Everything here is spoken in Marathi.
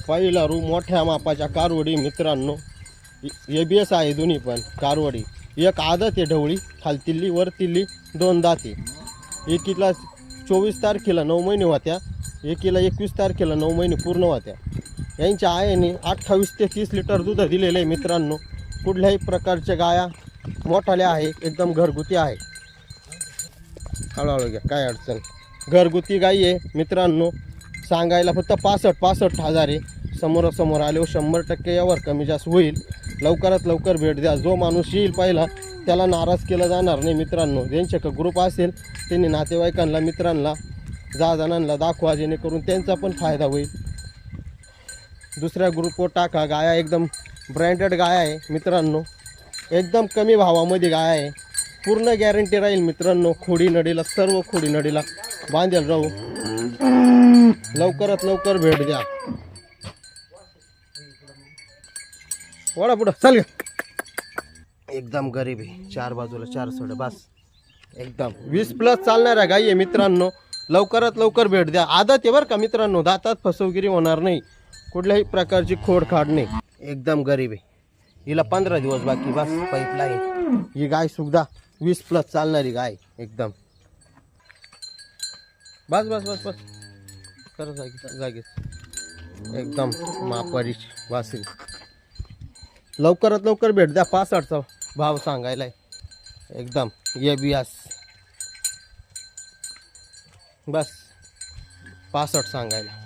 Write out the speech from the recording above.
पहिला रू मोठ्या मापाच्या कारवडी मित्रांनो, ABS आहे दोन्ही पण कारवडी. एक आदत आहे ढवळी, खालतिल्ली वरतिल्ली 2 दाते. एकीला 24 तारखेला 9 महिने होत्या, एकीला 21 तारखेला 9 महिने पूर्ण होत्या. यांच्या आईने 28 ते 30 लिटर दूध दिलेलं आहे मित्रांनो. कुठल्याही प्रकारच्या गाया मोठाल्या आहे, एकदम घरगुती आहे. हळूहळू घ्या, काय अडचण. घरगुती गाई आहे मित्रांनो. सांगायला फक्त 65 हजार आहे. समोरासमोर आल्यावर 100% यावर कमी जास्त होईल. लवकरात लवकर भेट द्या. जो माणूस येईल पहिला त्याला नाराज केलं जाणार नाही मित्रांनो. ज्यांच्याकडे ग्रुप असेल त्यांनी नातेवाईकांना मित्रांना जणांना दाखवा, जेणेकरून त्यांचा पण फायदा होईल. दुसऱ्या ग्रुपवर टाका. गाया एकदम ब्रँडेड गाया आहे मित्रांनो. एकदम कमी भावामध्ये गाय आहे. पूर्ण गॅरंटी राहील मित्रांनो. खोडी नडीला, सर्व खोडी नडीला बांधेल राहू. लवकरात लवकर भेट द्या. वडा पुढं चाल. एकदम गरीब आहे. 4 बाजूला 4 सड बस. एकदम 20+ चालणाऱ्या गाई आहे मित्रांनो. लवकरात लवकर भेट द्या. आदत आहे बरं का मित्रांनो. दातात फसवगिरी होणार नाही. कुठल्याही प्रकारची खोडखाड नाही. एकदम गरीब आहे. हिला 15 दिवस बाकी बस. पाईपलाईन. ही गाय सुद्धा 20+ चालणारी गाय एकदम. बस बस बस बस कर जागीच. एकदम मापारीची वासरी. लवकरात लवकर भेट द्या. 65चा भाव सांगायला एकदम. ABS बस 65 सांगायला.